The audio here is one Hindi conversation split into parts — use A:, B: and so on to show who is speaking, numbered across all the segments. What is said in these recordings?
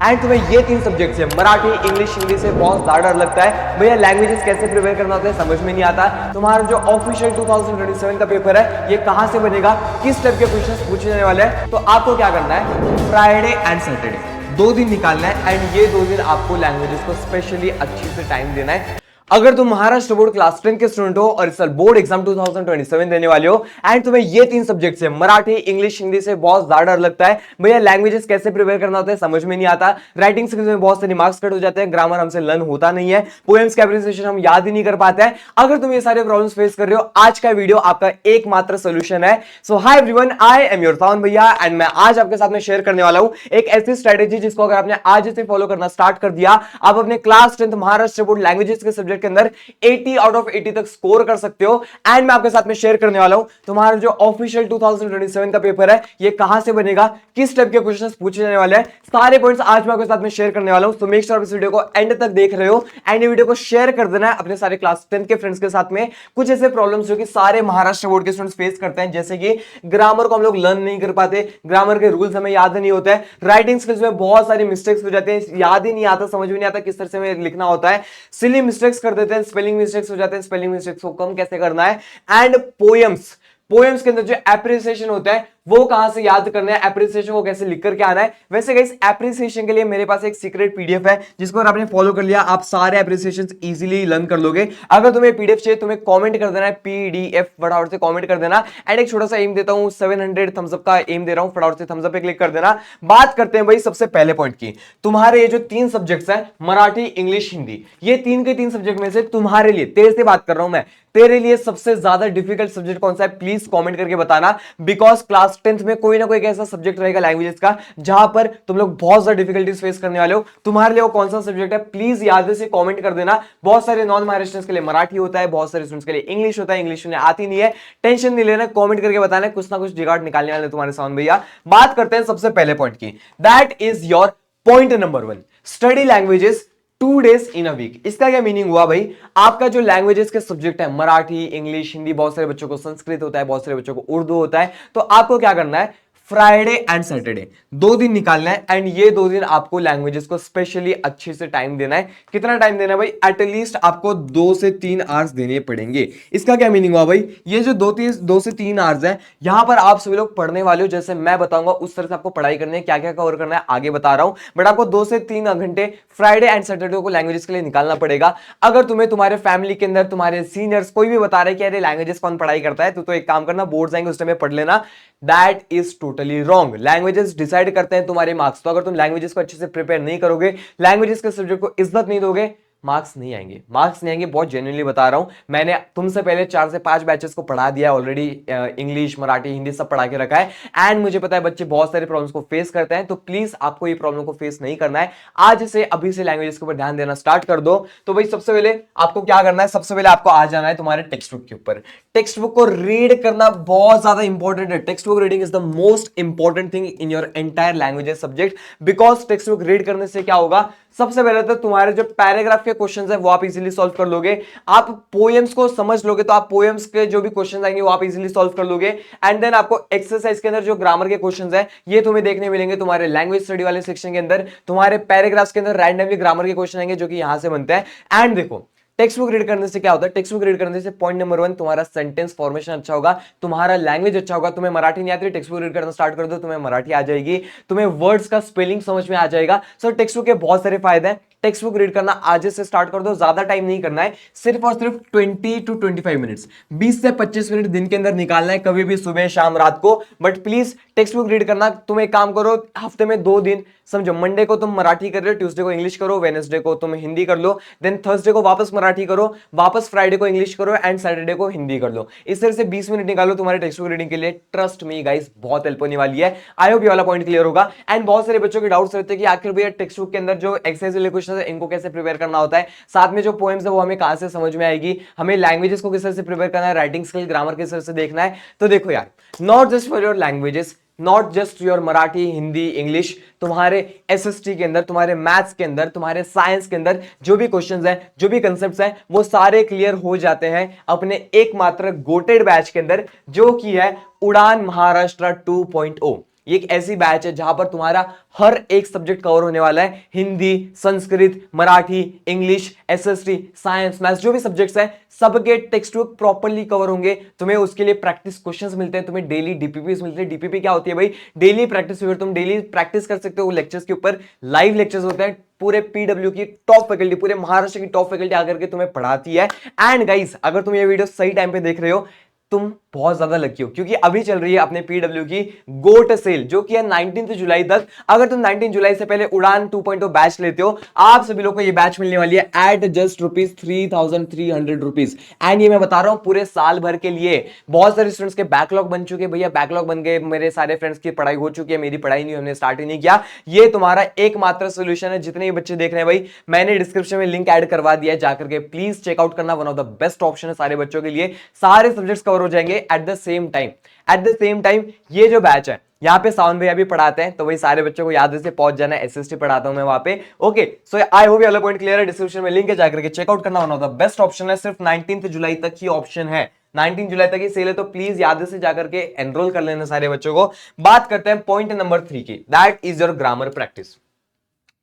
A: एंड तुम्हें ये तीन सब्जेक्ट से मराठी, इंग्लिश, हिंदी से बहुत ज्यादा डर लगता है। भैया लैंग्वेजेस कैसे प्रिपेयर करना होता है समझ में नहीं आता। तुम्हारा जो ऑफिशियल 2027 का पेपर है ये कहां से बनेगा, किस टाइप के क्वेश्चंस पूछे जाने वाले हैं, तो आपको क्या करना है, फ्राइडे एंड सैटरडे 2 दिन निकालना है। एंड ये 2 दिन आपको लैंग्वेजेस को स्पेशली अच्छी से टाइम देना है। अगर तुम महाराष्ट्र बोर्ड क्लास 10 के स्टूडेंट हो और इस साल बोर्ड एग्जाम 2027 देने वाले हो एंड तुम्हें ये तीन सब्जेक्ट से मराठी, इंग्लिश, हिंदी से बहुत ज्यादा डर लगता है, भैया लैंग्वेजेस कैसे प्रिपेयर करना होता है समझ में नहीं आता, राइटिंग स्किल्स में बहुत सारे मार्क्स कट हो जाते हैं, ग्रामर हमसे लर्न होता नहीं है, पोएम्स का एप्रिसिएशन हम याद ही नहीं कर पाते हैं। अगर तुम ये सारे प्रॉब्लम्स फेस कर रहे हो, आज का वीडियो आपका एकमात्र सोल्यूशन है। So hi everyone, I am your Sawan भैया एंड मैं आज आपके साथ में शेयर करने वाला हूं एक ऐसी स्ट्रेटेजी जिसको अगर आपने आज से फॉलो करना स्टार्ट कर दिया, आप अपने क्लास 10 महाराष्ट्र बोर्ड लैंग्वेजेस के सब्जेक्ट के अंदर 80 आउट ऑफ 80 तक स्कोर कर सकते हो। एंड मैं आपके साथ में शेयर करने वाला हूं तुम्हारा जो ऑफिशियल 2027 का पेपर है ये कहां से बनेगा, किस टाइप के क्वेश्चंस पूछे जाने वाले हैं, सारे पॉइंट्स आज मैं आपके साथ में शेयर करने वाला हूं। तो मेक श्योर इस वीडियो को एंड तक देख रहे हो एंड ये वीडियो को शेयर कर देना है अपने सारे क्लास 10 के फ्रेंड्स के साथ में। कुछ ऐसे प्रॉब्लम्स जो कि सारे महाराष्ट्र बोर्ड के स्टूडेंट्स फेस करते हैं, जैसे कि ग्रामर को हम लोग लर्न नहीं कर पाते, ग्रामर के रूल्स हमें याद नहीं होता है, राइटिंग स्किल्स में बहुत सारी मिस्टेक्स हो जाते हैं, याद ही नहीं आता, समझ में नहीं आता किस तरह से हमें लिखना होता है, सिली मिस्टेक्स कर देते हैं, स्पेलिंग मिस्टेक्स हो जाते हैं, स्पेलिंग मिस्टेक्स को कम कैसे करना है, एंड पोएम्स के अंदर जो एप्रिसिएशन होता है वो कहां से याद करना है, एप्रिसिएशन को कैसे लिख करके आना है। वैसे गाइस एप्रिसिएशन के लिए मेरे पास एक सीक्रेट पीडीएफ है जिसको अगर आपने फॉलो कर लिया आप सारे एप्रिसिएशन इजीली लर्न कर लोगे। अगर तुम्हें पीडीएफ चाहिए तुम्हें कमेंट कर देना है, पीडीएफ फटाफट से कमेंट कर देना। एंड एक छोटा सा एम देता हूं, 700 थम्स अप का एम दे रहा हूं, फटाफट से थम्स अप पे क्लिक कर देना। बात करते हैं भाई सबसे पहले पॉइंट की, तुम्हारे ये जो तीन सब्जेक्ट्स हैं मराठी, इंग्लिश, हिंदी, ये तीन के तीन सब्जेक्ट में से तुम्हारे लिए, तेरे से बात कर रहा हूं मैं, तेरे लिए सबसे ज्यादा डिफिकल्ट सब्जेक्ट कौन सा है प्लीज कमेंट करके बताना। बिकॉज क्लास 10th में कोई ना कोई एक ऐसा सब्जेक्ट रहेगा लैंग्वेजेस का जहां पर तुम लोग बहुत ज्यादा डिफिकल्टीज फेस करने वाले हो। तुम्हारे लिए वो कौन सा सब्जेक्ट है प्लीज याद से कमेंट कर देना। बहुत सारे नॉन महाराष्ट्रियंस के लिए मराठी होता है, बहुत सारे स्टूडेंट्स के लिए इंग्लिश होता है, इंग्लिश उन्हें आती नहीं है, टेंशन नहीं लेना, कमेंट करके बताना, कुछ ना कुछ जुगाड़ निकालने वाले तुम्हारे सामने भैया। बात करते हैं सबसे पहले पॉइंट की, that is your point number 1, study languages 2 days in a week. इसका क्या मीनिंग हुआ भाई, आपका जो लैंग्वेजेस के सब्जेक्ट है मराठी, इंग्लिश, हिंदी, बहुत सारे बच्चों को संस्कृत होता है, बहुत सारे बच्चों को उर्दू होता है, तो आपको क्या करना है, फ्राइडे एंड सैटरडे 2 दिन निकालना है। एंड ये 2 दिन आपको लैंग्वेजेस को स्पेशली अच्छे से टाइम देना है। कितना टाइम देना है भाई, एटलीस्ट आपको 2 से 3 आवर्स देने पड़ेंगे। इसका क्या मीनिंग हुआ भाई, ये जो 2 से 3 आवर्स है यहां पर आप सभी लोग पढ़ने वाले हो, जैसे मैं बताऊंगा उस तरह से आपको पढ़ाई करनी है, क्या क्या कवर करना है आगे बता रहा हूं, बट आपको 2 से 3 घंटे फ्राइडे एंड सैटरडे को लैंग्वेजेस के लिए निकालना पड़ेगा। अगर तुम्हें तुम्हारे फैमिली के अंदर तुम्हारे सीनियर्स कोई भी बता रहे कि अरे लैंग्वेजेस कौन पढ़ाई करता है, तो एक काम करना, बोर्ड आएंगे उस टाइम पढ़ लेना, that is totally wrong. Languages decide करते हैं तुम्हारे मार्क्स, तो अगर तुम लैंग्वेजेस को अच्छे से प्रिपेयर नहीं करोगे, लैंग्वेजेस के सब्जेक्ट को इज्जत नहीं दोगे, मार्क्स नहीं आएंगे, मार्क्स नहीं आएंगे। बहुत जेन्युइनली बता रहा हूं, मैंने तुमसे पहले 4 से 5 बैचेस को पढ़ा दिया ऑलरेडी, इंग्लिश, मराठी, हिंदी सब पढ़ा के रखा है। एंड मुझे पता है बच्चे बहुत सारे प्रॉब्लम्स को फेस करते हैं, तो प्लीज आपको ये प्रॉब्लम को फेस नहीं करना है। आज से अभी से लैंग्वेजेस के ऊपर ध्यान देना स्टार्ट कर दो। तो भाई सबसे पहले आपको क्या करना है, सबसे पहले आपको आ जाना है तुम्हारे टेक्स्ट बुक के ऊपर। टेक्स्ट बुक को रीड करना बहुत ज्यादा इंपॉर्टेंट है। Text book reading is the most important thing in your entire languages subject. Because text book read करने से क्या होगा, सबसे पहले तो तुम्हारे जो पैराग्राफ के क्वेश्चंस है वो आप इजीली सॉल्व कर लोगे। आप पोएम्स को समझ लोगे तो आप पोएम्स के जो भी क्वेश्चंस आएंगे वो आप इजीली सॉल्व कर लोगे। एंड देन आपको एक्सरसाइज के अंदर जो ग्रामर के क्वेश्चंस है ये तुम्हें देखने मिलेंगे तुम्हारे लैंग्वेज स्टडी वाले सेक्शन के अंदर। तुम्हारे पैराग्राफ्स के अंदर रैंडमली ग्रामर के क्वेश्चन आएंगे जो कि यहां से बनते हैं। एंड देखो टेक्स्ट बुक रीड करने से क्या होता है, टेक्स्ट बुक रीड करने से पॉइंट नंबर 1 तुम्हारा सेंटेंस फॉर्मेशन अच्छा होगा, तुम्हारा लैंग्वेज अच्छा होगा। तुम्हें मराठी नहीं आती, टेक्स्ट बुक रीड करना स्टार्ट कर दो, तुम्हें मराठी आ जाएगी, तुम्हें वर्ड्स का स्पेलिंग समझ में आ जाएगा। सो टेक्स्ट बुक के बहुत सारे फायदे हैं, टेक्स्ट बुक रीड करना आज से स्टार्ट कर दो, ज्यादा टाइम नहीं करना है, सिर्फ और सिर्फ 20 to 25 मिनट्स, 20 से 25 मिनट दिन के अंदर निकालना है, कभी भी सुबह शाम रात को। But please text book read करना, तुम एक काम करो, हफ्ते में 2 दिन समझो, मंडे को तुम मराठी कर रहे हो, ट्यूसडे को इंग्लिश करो, वेडनेसडे को तुम हिंदी कर लो, देन थर्सडे को वापस मराठी करो, वापस फ्राइडे को इंग्लिश करो, एंड सैटरडे को हिंदी कर लो। इस तरह से 20 मिनट निकालो तुम्हारे टेक्स्ट बुक रीडिंग के लिए। ट्रस्ट मी गाइस बहुत हेल्प होने वाली है। आई होप ये वाला पॉइंट क्लियर होगा। एंड बहुत सारे बच्चों के डाउट्स रहते हैं कि आखिर भैया टेक्स्ट बुक के अंदर जो एक्सरसाइज वाले क्वेश्चन है इनको कैसे प्रिपेयर करना होता है, साथ में जो पोएम्स है वो हमें कहां से समझ में आएगी, हमें लैंग्वेजेस को किस तरह से प्रिपेयर करना है, राइटिंग स्किल, ग्रामर किस तरह से देखना है। तो देखो यार, not just for your languages, not just your Marathi, Hindi, English, तुम्हारे एसएसटी के अंदर, तुम्हारे मैथ्स के अंदर, तुम्हारे साइंस के अंदर जो भी क्वेश्चंस हैं, जो भी कंसेप्ट्स हैं, वो सारे क्लियर हो जाते हैं अपने एकमात्र गोटेड बैच के अंदर जो कि है उड़ान महाराष्ट्र 2.0। ये एक ऐसी बैच है जहां पर तुम्हारा हर एक सब्जेक्ट कवर होने वाला है। Hindi, Sanskrit, Marathi, English, SST, science, maths, जो भी सब्जेक्ट्स हैं सबके टेक्स्ट बुक प्रॉपर्ली कवर होंगे। तुम्हें उसके लिए प्रैक्टिस क्वेश्चंस मिलते हैं, तुम्हें डेली डीपीपीस मिलते हैं। डीपीपी क्या होती है भाई? Daily practice paper. तुम डेली प्रैक्टिस कर सकते हो लेक्चर्स के ऊपर। लाइव लेक्चर्स होते हैं, पूरे पीडब्ल्यू की टॉप फैकल्टी, पूरे महाराष्ट्र की टॉप फैकल्टी आकर के तुम्हें पढ़ाती है। एंड गाइस, अगर तुम ये वीडियो सही टाइम पे देख रहे हो, तुम बहुत ज्यादा लकी हो, क्योंकि अभी चल रही है अपने पीडब्ल्यू की गोट सेल, जो कि है 19 जुलाई तक। अगर तुम 19 जुलाई से पहले उड़ान 2.0 बैच लेते हो, आप सभी लोग को ये बैच मिलने वाली है एट जस्ट ₹3,300। एंड ये मैं बता रहा हूं पूरे साल भर के लिए। बहुत सारे स्टूडेंट्स के बैकलॉग बन चुके, भैया बैकलॉग बन गए, मेरे सारे फ्रेंड्स की पढ़ाई हो चुकी है, मेरी पढ़ाई नहीं, हमने स्टार्ट ही नहीं किया। ये तुम्हारा एकमात्र सोल्यूशन है। जितने भी बच्चे देख रहे हैं भाई, मैंने डिस्क्रिप्शन में लिंक ऐड करवा दिया है, जाकर के प्लीज चेकआउट करना। One of the best option है सारे बच्चों के लिए। सारे सब्जेक्ट्स कवर हो जाएंगे एट द सेम टाइम। ये जो बैच है, यहाँ पे सावन भैया भी पढ़ाते हैं, तो वही सारे बच्चों को याद से पहुंच जाना है। एसएसटी पढ़ाता हूं मैं वहां पे। ओके, सो आई होप ये वाला पॉइंट क्लियर है। डिस्क्रिप्शन में लिंक है, जाकर के चेकआउट करना। One of the best option है, सिर्फ 19 जुलाई तक ही ऑप्शन है। 19 जुलाई तक ही सेल है, तो प्लीज याद से जाकर के एनरोल कर लेना सारे बच्चों को। बात करते हैं पॉइंट नंबर 3 की, that is your grammar practice.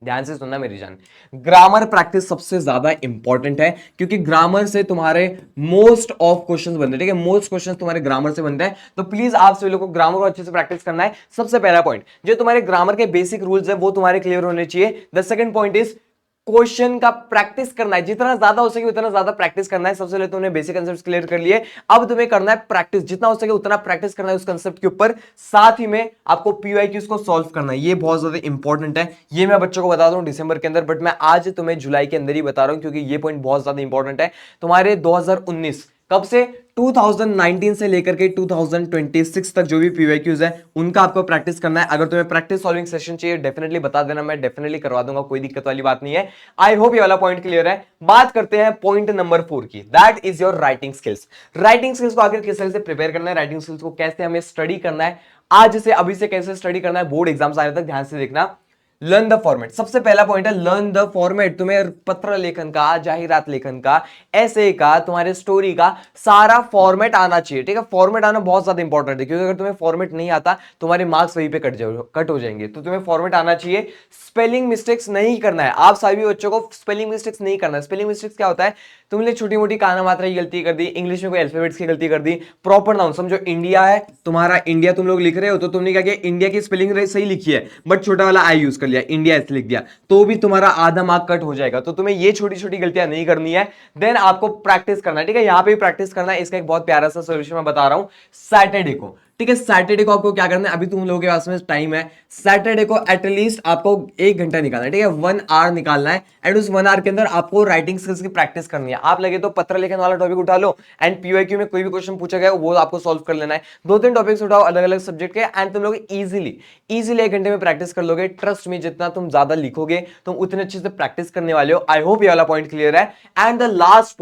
A: ध्यान से सुनना मेरी जान, ग्रामर प्रैक्टिस सबसे ज्यादा इंपॉर्टेंट है, क्योंकि ग्रामर से तुम्हारे मोस्ट ऑफ क्वेश्चंस बनते हैं। ठीक है, मोस्ट क्वेश्चंस तुम्हारे ग्रामर से बनते हैं। तो प्लीज आप सभी लोगों को ग्रामर को अच्छे से प्रैक्टिस करना है। सबसे पहला पॉइंट, जो तुम्हारे ग्रामर के बेसिक रूल्स है वो तुम्हारे क्लियर होने चाहिए। The second point is question का प्रैक्टिस करना है, जितना ज्यादा हो सके उतना ज्यादा प्रैक्टिस करना है। सबसे पहले तुमने बेसिक कंसेप्ट क्लियर कर लिए, अब तुम्हें करना है प्रैक्टिस, जितना हो सके उतना प्रैक्टिस करना है उस कंसेप्ट के ऊपर। साथ ही में आपको पीवाईक्यूज को सॉल्व करना है, ये बहुत ज्यादा इंपॉर्टेंट है। ये मैं बच्चों को बता दूं दिसंबर के अंदर, बट मैं आज तुम्हें जुलाई के अंदर ही बता रहा हूं, क्योंकि ये पॉइंट बहुत ज्यादा इंपॉर्टेंट है। तुम्हारे 2019 कब से 2019 से लेकर के 2026 तक जो भी पीवाईक्यूज है उनका आपको प्रैक्टिस करना है। अगर तुम्हें प्रैक्टिस सॉल्विंग सेशन चाहिए, डेफिनेटली बता देना, मैं डेफिनेटली करवा दूंगा, कोई दिक्कत वाली बात नहीं है। आई होप ये वाला पॉइंट क्लियर है। बात करते हैं पॉइंट नंबर 4 की, that is your writing skills. Writing skills को आखिर किस तरह से प्रिपेयर करना है, राइटिंग स्किल्स को कैसे हमें स्टडी करना है, आज से अभी से कैसे स्टडी करना है बोर्ड एग्जाम्स आने तक, ध्यान से देखना। लर्न द फॉर्मेट, सबसे पहला पॉइंट है लर्न द फॉर्मेट। तुम्हें पत्र लेखन का, जाहिरात लेखन का, ऐसे का, तुम्हारे स्टोरी का सारा फॉर्मेट आना चाहिए। ठीक है, फॉर्मेट आना बहुत ज्यादा इंपॉर्टेंट है, क्योंकि अगर तुम्हें फॉर्मेट नहीं आता तुम्हारे मार्क्स वहीं पे कट हो जाएंगे। तो तुम्हें फॉर्मेट आना चाहिए। स्पेलिंग मिस्टेक्स नहीं करना है, आप सभी बच्चों को स्पेलिंग मिस्टेक्स नहीं करना है। स्पेलिंग मिस्टेक्स क्या होता है? तुमने छोटी मोटी काना मात्रा की गलती कर दी, इंग्लिश में कोई अल्फाबेट्स की गलती कर दी, प्रॉपर नाउन, समझो इंडिया है तुम्हारा, इंडिया तुम लोग लिख रहे हो, तो तुमने क्या किया, इंडिया की स्पेलिंग सही लिखी है, बट छोटा वाला आई यूज कर लिया, इंडिया ऐसे लिख दिया, तो भी तुम्हारा आधा मार्क कट हो जाएगा। तो तुम्हें ये छोटी छोटी गलतियां नहीं करनी है। देन आपको प्रैक्टिस करना है। ठीक है, यहां पे प्रैक्टिस करना है। इसका एक बहुत प्यारा सा सोल्यूशन मैं बता रहा हूं, सैटरडे को। ठीक है, सैटरडे को आपको क्या करना है, अभी तुम लोगों के पास में टाइम है, सैटरडे को एटलीस्ट आपको 1 घंटा निकालना है। ठीक है, 1 आवर निकालना है, एंड उस 1 आवर के अंदर आपको राइटिंग स्किल्स की प्रैक्टिस करनी है। आप लगे तो पत्र लेखन वाला टॉपिक उठा लो, एंड पीवाईक्यू में कोई भी क्वेश्चन पूछा गया वो आपको सॉल्व कर लेना है। 2-3 टॉपिक्स उठाओ अलग अलग सब्जेक्ट के, एंड तुम लोग इजीली 1 घंटे में प्रैक्टिस कर लोगे। ट्रस्ट मी, जितना तुम ज्यादा लिखोगे तुम उतने अच्छे से प्रैक्टिस करने वाले हो। आई होप ये वाला पॉइंट क्लियर है। And the last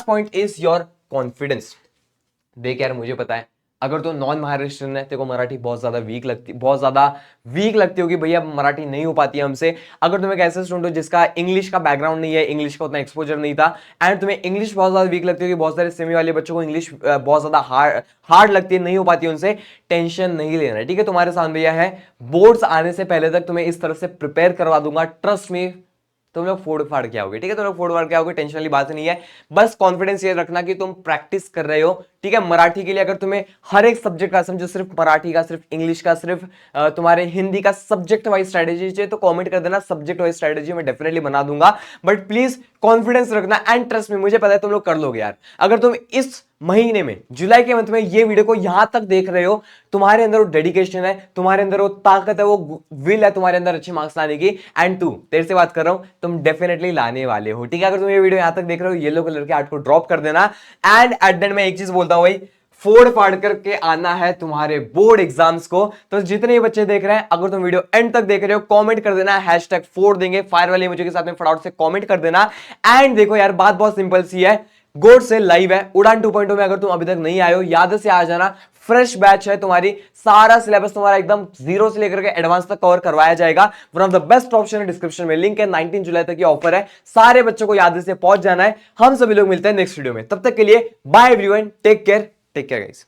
A: point is your confidence. देख यार, मुझे पता है अगर तो नॉन महाराष्ट्रियन है, तेरे को मराठी बहुत ज्यादा वीक लगती होगी, भैया मराठी नहीं हो पाती है हमसे। अगर तुम एक ऐसे स्टूडेंट हो जिसका इंग्लिश का बैकग्राउंड नहीं है, इंग्लिश का उतना एक्सपोजर नहीं था, एंड तुम्हें इंग्लिश बहुत ज्यादा वीक लगती होगी, बहुत सारे सेमी वाले बच्चों को इंग्लिश बहुत ज्यादा हार्ड लगती है, नहीं हो पाती उनसे, टेंशन नहीं लेना है। ठीक है, तुम्हारे साथ भैया है, बोर्ड्स आने से पहले तक तुम्हें इस तरह से प्रिपेयर करवा दूंगा। ट्रस्ट में तुम लोग फोड़ फाड़ के आओगे। ठीक है, तुम लोग फोड़ फाड़ के आओगे, टेंशन वाली बात नहीं है। बस कॉन्फिडेंस ये रखना कि तुम प्रैक्टिस कर रहे हो। ठीक है, मराठी के लिए अगर तुम्हें हर एक सब्जेक्ट का, समझो सिर्फ मराठी का, सिर्फ इंग्लिश का, सिर्फ तुम्हारे हिंदी का सब्जेक्ट वाइज स्ट्रेटेजी चाहिए तो कमेंट कर देना, सब्जेक्ट वाइज स्ट्रेटेजी मैं डेफिनेटली बना दूंगा। बट प्लीज कॉन्फिडेंस रखना, एंड ट्रस्ट में, मुझे पता है तुम लोग कर लोगे यार। अगर तुम इस महीने में, जुलाई के मंथ में ये वीडियो को यहां तक देख रहे हो, तुम्हारे अंदर वो डेडिकेशन है, तुम्हारे अंदर वो ताकत है, वो विल है तुम्हारे अंदर अच्छे मार्क्स लाने की, एंड तेरे से बात कर रहा हूं, तुम डेफिनेटली लाने वाले हो। ठीक है, अगर तुम ये वीडियो यहां तक देख रहे हो, येलो कलर के आर्ट को ड्रॉप कर देना। एंड एट द एंड में एक चीज बोलता हूं भाई, फोड़ फाड़ करके आना है तुम्हारे बोर्ड एग्जाम्स को। तो जितने बच्चे देख रहे हैं, अगर तुम वीडियो एंड तक देख रहे हो, कमेंट कर देना, हैशटैग फोड़ देंगे, फायर वाले मुझे के साथ में फटाफट से कमेंट कर देना। एंड देखो यार, बात बहुत सिंपल सी है, गोड से लाइव है उड़ान 2.0 में। अगर तुम अभी तक नहीं आए हो, याद से आ जाना, फ्रेश बैच है तुम्हारी, सारा सिलेबस तुम्हारा एकदम 0 से लेकर के एडवांस तक कवर करवाया जाएगा। One of the best option है, डिस्क्रिप्शन में लिंक है, 19 जुलाई तक ये ऑफर है, सारे बच्चों को याद से पहुंच जाना है। हम सभी लोग मिलते हैं नेक्स्ट वीडियो में, तब तक के लिए bye everyone, take care guys.